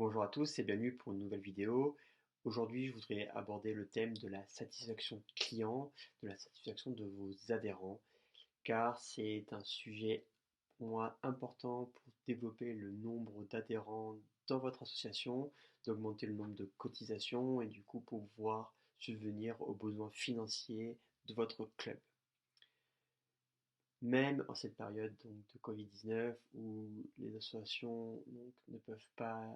Bonjour à tous et bienvenue pour une nouvelle vidéo. Aujourd'hui, je voudrais aborder le thème de la satisfaction client, de la satisfaction de vos adhérents, car c'est un sujet pour moi important pour développer le nombre d'adhérents dans votre association, d'augmenter le nombre de cotisations et du coup pouvoir subvenir aux besoins financiers de votre club. Même en cette période donc, de Covid-19 où les associations donc, ne peuvent pas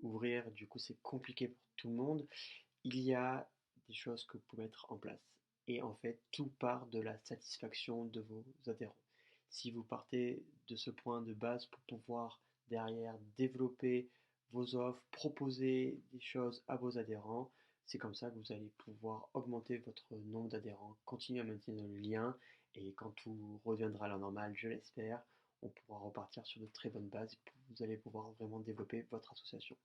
ouvrir, du coup c'est compliqué pour tout le monde, il y a des choses que vous pouvez mettre en place. Et en fait, tout part de la satisfaction de vos adhérents. Si vous partez de ce point de base pour pouvoir derrière développer vos offres, proposer des choses à vos adhérents, c'est comme ça que vous allez pouvoir augmenter votre nombre d'adhérents, continuer à maintenir le lien et quand tout reviendra à la normale, je l'espère, on pourra repartir sur de très bonnes bases et vous allez pouvoir vraiment développer votre association.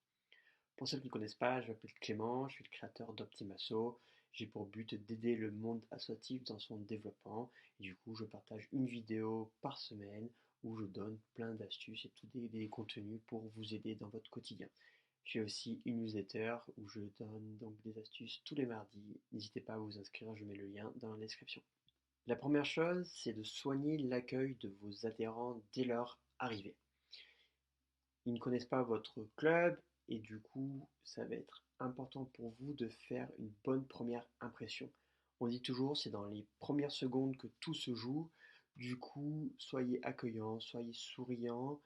Pour ceux qui ne connaissent pas, je m'appelle Clément, je suis le créateur d'Optimasso. J'ai pour but d'aider le monde associatif dans son développement. Et du coup, je partage une vidéo par semaine où je donne plein d'astuces et des contenus pour vous aider dans votre quotidien. J'ai aussi une newsletter où je donne donc des astuces tous les mardis. N'hésitez pas à vous inscrire, je mets le lien dans la description. La première chose, c'est de soigner l'accueil de vos adhérents dès leur arrivée. Ils ne connaissent pas votre club et du coup, ça va être important pour vous de faire une bonne première impression. On dit toujours, c'est dans les premières secondes que tout se joue. Du coup, soyez accueillant, soyez souriant,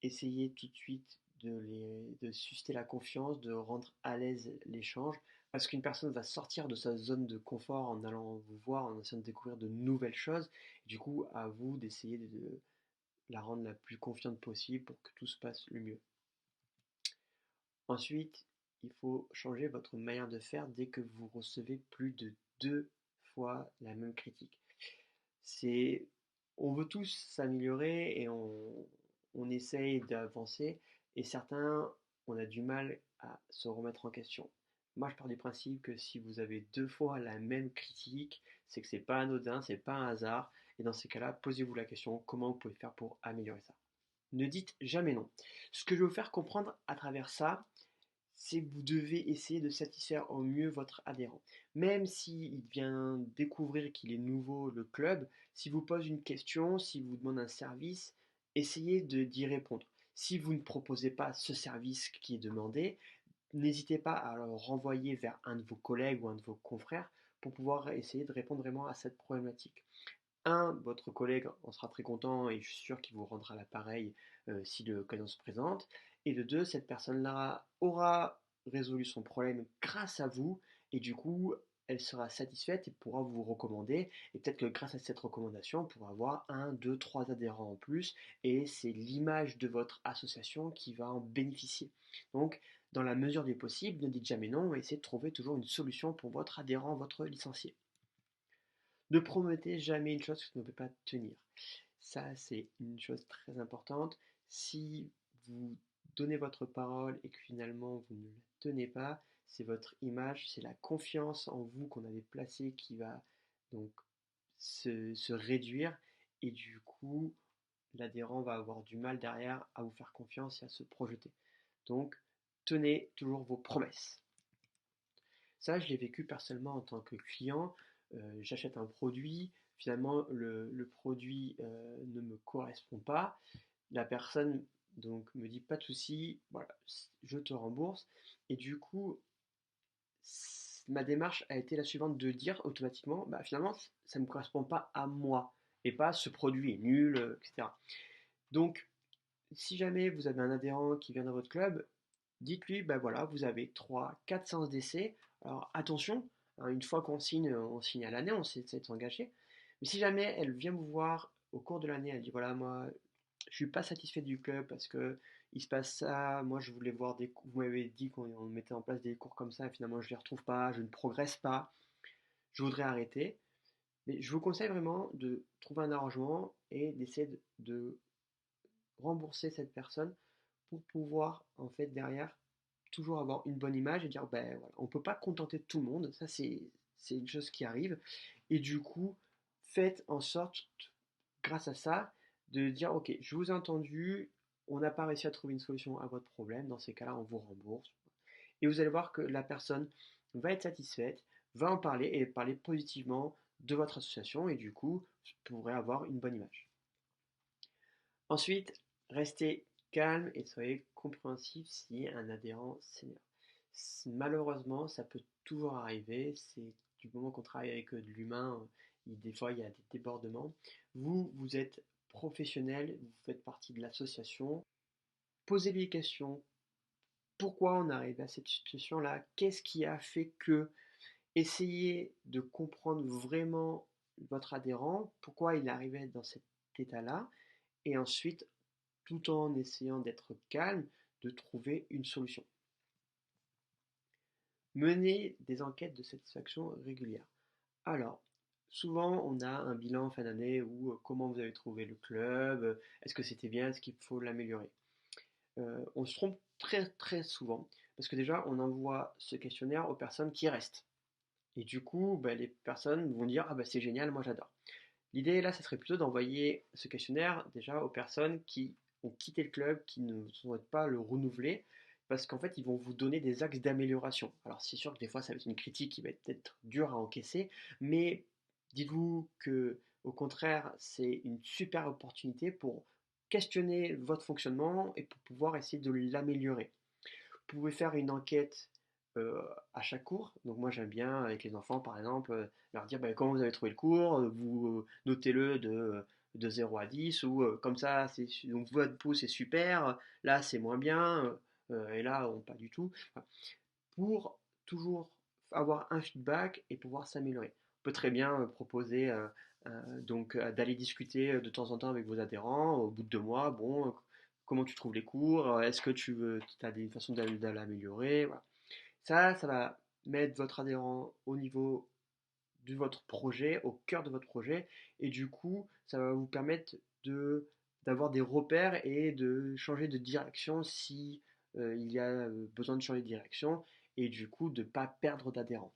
essayez tout de suite de susciter la confiance, de rendre à l'aise l'échange, parce qu'une personne va sortir de sa zone de confort en allant vous voir, en essayant de découvrir de nouvelles choses. Du coup, à vous d'essayer de la rendre la plus confiante possible pour que tout se passe le mieux. Ensuite, il faut changer votre manière de faire dès que vous recevez plus de 2 fois la même critique. C'est, on veut tous s'améliorer et on essaye d'avancer et certains, on a du mal à se remettre en question. Moi, je pars du principe que si vous avez 2 fois la même critique, c'est que c'est pas anodin, c'est pas un hasard et dans ces cas-là, posez-vous la question, comment vous pouvez faire pour améliorer ça? Ne dites jamais non. Ce que je veux vous faire comprendre à travers ça, c'est que vous devez essayer de satisfaire au mieux votre adhérent. Même s'il vient découvrir qu'il est nouveau le club, si vous pose une question, si vous demande un service, essayez d'y répondre. Si vous ne proposez pas ce service qui est demandé, n'hésitez pas à le renvoyer vers un de vos collègues ou un de vos confrères pour pouvoir essayer de répondre vraiment à cette problématique. Un, votre collègue en sera très content et je suis sûr qu'il vous rendra l'appareil si l'occasion se présente. Et de deux, cette personne-là aura résolu son problème grâce à vous et du coup, elle sera satisfaite et pourra vous recommander. Et peut-être que grâce à cette recommandation, on pourra avoir un, deux, trois adhérents en plus et c'est l'image de votre association qui va en bénéficier. Donc, dans la mesure du possible, ne dites jamais non et essayez de trouver toujours une solution pour votre adhérent, votre licencié. Ne promettez jamais une chose que vous ne pouvez pas tenir. Ça, c'est une chose très importante. Si vous donnez votre parole et que finalement vous ne la tenez pas, c'est votre image, c'est la confiance en vous qu'on avait placée qui va donc se réduire et du coup, l'adhérent va avoir du mal derrière à vous faire confiance et à se projeter. Donc, tenez toujours vos promesses. Ça, je l'ai vécu personnellement en tant que client. J'achète un produit, finalement le produit ne me correspond pas. La personne donc me dit pas de souci, voilà, je te rembourse. Et du coup, ma démarche a été la suivante de dire automatiquement, bah, finalement, ça ne me correspond pas à moi et pas ce produit est nul, etc. Donc, si jamais vous avez un adhérent qui vient dans votre club, dites-lui, ben voilà, vous avez 3, 4 séances d'essai. Alors attention, hein, une fois on signe à l'année, on essaie de s'engager. Mais si jamais elle vient vous voir au cours de l'année, elle dit voilà, moi, je suis pas satisfait du club parce que il se passe ça, moi je voulais voir des cours, vous m'avez dit qu'on mettait en place des cours comme ça, et finalement je les retrouve pas, je ne progresse pas, je voudrais arrêter. Mais je vous conseille vraiment de trouver un arrangement et d'essayer de rembourser cette personne pour pouvoir en fait derrière toujours avoir une bonne image et dire ben voilà, on peut pas contenter tout le monde, ça c'est une chose qui arrive et du coup faites en sorte grâce à ça de dire ok je vous ai entendu, on n'a pas réussi à trouver une solution à votre problème, dans ces cas-là, on vous rembourse. Et vous allez voir que la personne va être satisfaite, va en parler et parler positivement de votre association et du coup, vous pourrez avoir une bonne image. Ensuite, restez calme et soyez compréhensif si un adhérent s'énerve. Malheureusement, ça peut toujours arriver. C'est du moment qu'on travaille avec de l'humain, des fois il y a des débordements. Vous, vous êtes professionnel, vous faites partie de l'association. Posez les questions. Pourquoi on arrive à cette situation-là? Qu'est-ce qui a fait que? Essayez de comprendre vraiment votre adhérent, pourquoi il est arrivé dans cet état-là, et ensuite, tout en essayant d'être calme, de trouver une solution. Menez des enquêtes de satisfaction régulières. Alors, souvent on a un bilan en fin d'année où comment vous avez trouvé le club, est-ce que c'était bien, est-ce qu'il faut l'améliorer. On se trompe très très souvent parce que déjà on envoie ce questionnaire aux personnes qui restent. Et du coup, bah, les personnes vont dire ah bah c'est génial, moi j'adore. L'idée là, ce serait plutôt d'envoyer ce questionnaire déjà aux personnes qui ont quitté le club, qui ne souhaitent pas le renouveler, parce qu'en fait, ils vont vous donner des axes d'amélioration. Alors c'est sûr que des fois, ça va être une critique qui va être peut-être dure à encaisser, mais dites-vous que au contraire, c'est une super opportunité pour questionner votre fonctionnement et pour pouvoir essayer de l'améliorer. Vous pouvez faire une enquête à chaque cours. Donc moi j'aime bien avec les enfants par exemple leur dire bah, comment vous avez trouvé le cours, vous notez-le de 0 à 10 ou comme ça, donc votre pouce est super, là c'est moins bien, et là on pas du tout. Enfin, pour toujours avoir un feedback et pouvoir s'améliorer. On peut très bien proposer d'aller discuter de temps en temps avec vos adhérents au bout de 2 mois. Bon, comment tu trouves les cours? Est-ce que tu as des façons de l'améliorer? Voilà. Ça va mettre votre adhérent au niveau de votre projet, au cœur de votre projet, et du coup, ça va vous permettre d'avoir des repères et de changer de direction si il y a besoin de changer de direction, et du coup, de ne pas perdre d'adhérents.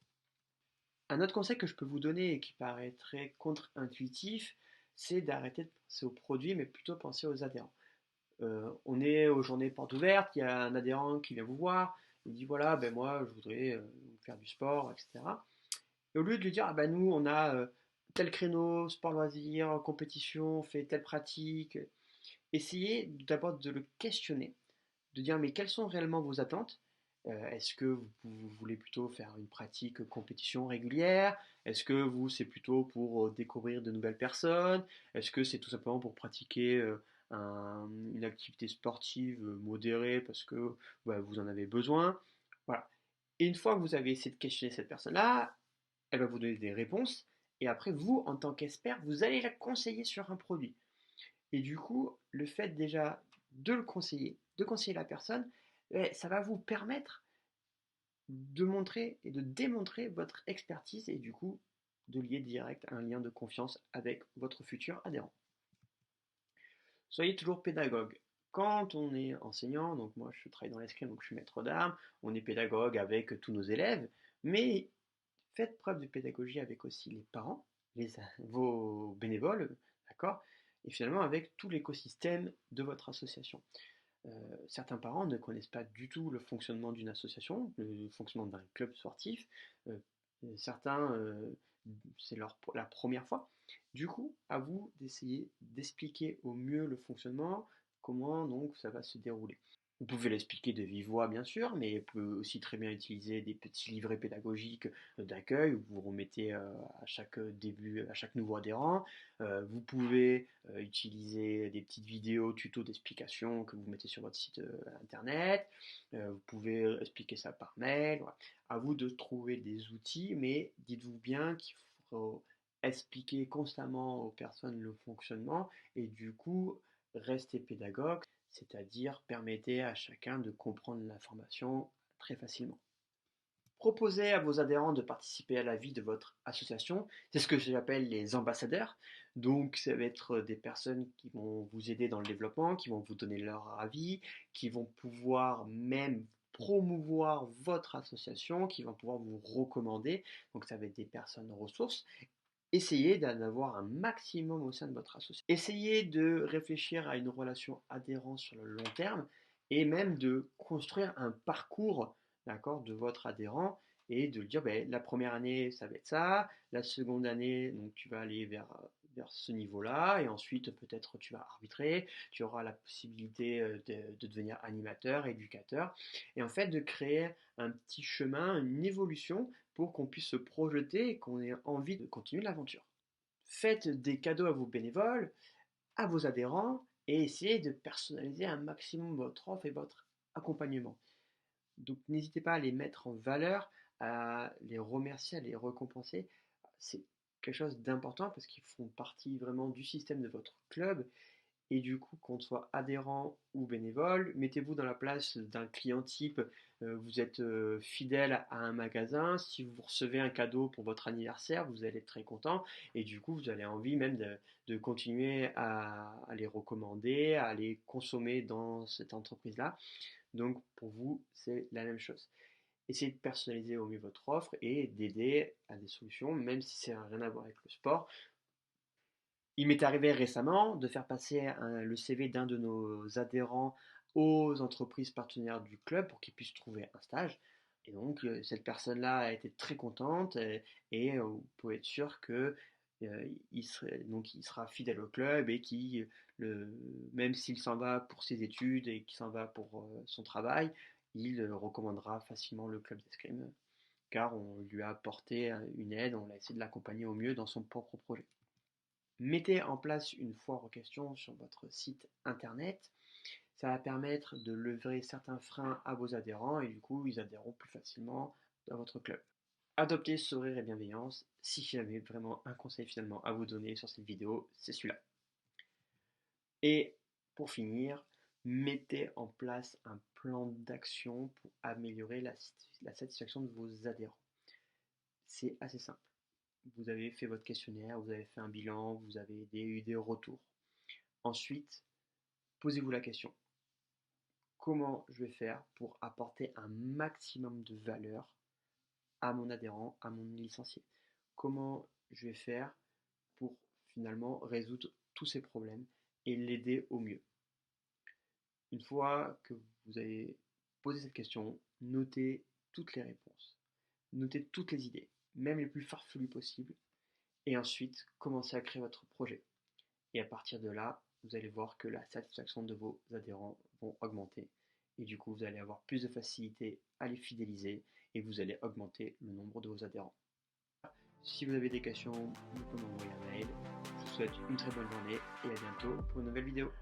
Un autre conseil que je peux vous donner et qui paraît très contre-intuitif, c'est d'arrêter de penser aux produits, mais plutôt penser aux adhérents. On est aux journées portes ouvertes, il y a un adhérent qui vient vous voir, il dit voilà, ben moi je voudrais faire du sport, etc. Et au lieu de lui dire ah ben nous on a tel créneau, sport loisir, compétition, on fait telle pratique, essayez d'abord de le questionner, de dire mais quelles sont réellement vos attentes. Est-ce que vous voulez plutôt faire une pratique compétition régulière? Est-ce que vous, c'est plutôt pour découvrir de nouvelles personnes? Est-ce que c'est tout simplement pour pratiquer une activité sportive modérée parce que bah, vous en avez besoin? Voilà. Et une fois que vous avez essayé de questionner cette personne-là, elle va vous donner des réponses. Et après, vous, en tant qu'expert, vous allez la conseiller sur un produit. Et du coup, le fait déjà de conseiller la personne, ça va vous permettre de montrer et de démontrer votre expertise et du coup de lier direct un lien de confiance avec votre futur adhérent. Soyez toujours pédagogue. Quand on est enseignant, donc moi je travaille dans l'escrime, donc je suis maître d'armes, on est pédagogue avec tous nos élèves, mais faites preuve de pédagogie avec aussi les parents, vos bénévoles, d'accord? Et finalement avec tout l'écosystème de votre association. Certains parents ne connaissent pas du tout le fonctionnement d'une association, le fonctionnement d'un club sportif. Euh, Certains, c'est la première fois. Du coup, à vous d'essayer d'expliquer au mieux le fonctionnement, comment donc ça va se dérouler. Vous pouvez l'expliquer de vive voix, bien sûr, mais vous pouvez aussi très bien utiliser des petits livrets pédagogiques d'accueil où vous remettez à chaque début, à chaque nouveau adhérent. Vous pouvez utiliser des petites vidéos tutos d'explication que vous mettez sur votre site internet. Vous pouvez expliquer ça par mail. Voilà. À vous de trouver des outils, mais dites-vous bien qu'il faut expliquer constamment aux personnes le fonctionnement et du coup rester pédagogue, c'est-à-dire permettez à chacun de comprendre l'information très facilement. Proposez à vos adhérents de participer à la vie de votre association. C'est ce que j'appelle les ambassadeurs. Donc, ça va être des personnes qui vont vous aider dans le développement, qui vont vous donner leur avis, qui vont pouvoir même promouvoir votre association, qui vont pouvoir vous recommander. Donc, ça va être des personnes ressources. essayez d'en avoir un maximum au sein de votre association. Essayez de réfléchir à une relation adhérente sur le long terme et même de construire un parcours, d'accord, de votre adhérent et de lui dire, ben, la première année, ça va être ça, la seconde année, donc tu vas aller vers ce niveau-là, et ensuite peut-être tu vas arbitrer, tu auras la possibilité de devenir animateur, éducateur, et en fait de créer un petit chemin, une évolution pour qu'on puisse se projeter et qu'on ait envie de continuer l'aventure. Faites des cadeaux à vos bénévoles, à vos adhérents, et essayez de personnaliser un maximum votre offre et votre accompagnement. Donc n'hésitez pas à les mettre en valeur, à les remercier, à les récompenser. C'est quelque chose d'important parce qu'ils font partie vraiment du système de votre club. Et du coup, qu'on soit adhérent ou bénévole, mettez-vous dans la place d'un client type. Vous êtes fidèle à un magasin. Si vous recevez un cadeau pour votre anniversaire, vous allez être très content. Et du coup, vous avez envie même de continuer à les recommander, à les consommer dans cette entreprise-là. Donc pour vous, c'est la même chose. Essayez de personnaliser au mieux votre offre et d'aider à des solutions, même si ça n'a rien à voir avec le sport. Il m'est arrivé récemment de faire passer le CV d'un de nos adhérents aux entreprises partenaires du club pour qu'ils puissent trouver un stage. Et donc, cette personne-là a été très contente et vous pouvez être sûr que il sera fidèle au club et même s'il s'en va pour ses études et qu'il s'en va pour son travail, il recommandera facilement le club d'escrime car on lui a apporté une aide, on a essayé de l'accompagner au mieux dans son propre projet. Mettez en place une foire aux questions sur votre site internet. Ça va permettre de lever certains freins à vos adhérents et du coup, ils adhéreront plus facilement dans votre club. Adoptez sourire et bienveillance. Si j'avais vraiment un conseil finalement à vous donner sur cette vidéo, c'est celui-là. Et pour finir, mettez en place un plan d'action pour améliorer la satisfaction de vos adhérents. C'est assez simple. Vous avez fait votre questionnaire, vous avez fait un bilan, vous avez eu des retours. Ensuite, posez-vous la question, comment je vais faire pour apporter un maximum de valeur à mon adhérent, à mon licencié? Comment je vais faire pour finalement résoudre tous ces problèmes et l'aider au mieux? Une fois que vous avez posé cette question, notez toutes les réponses, notez toutes les idées, même les plus farfelues possibles, et ensuite commencez à créer votre projet. Et à partir de là, vous allez voir que la satisfaction de vos adhérents vont augmenter. Et du coup, vous allez avoir plus de facilité à les fidéliser et vous allez augmenter le nombre de vos adhérents. Si vous avez des questions, vous pouvez m'envoyer un mail. Je vous souhaite une très bonne journée et à bientôt pour une nouvelle vidéo.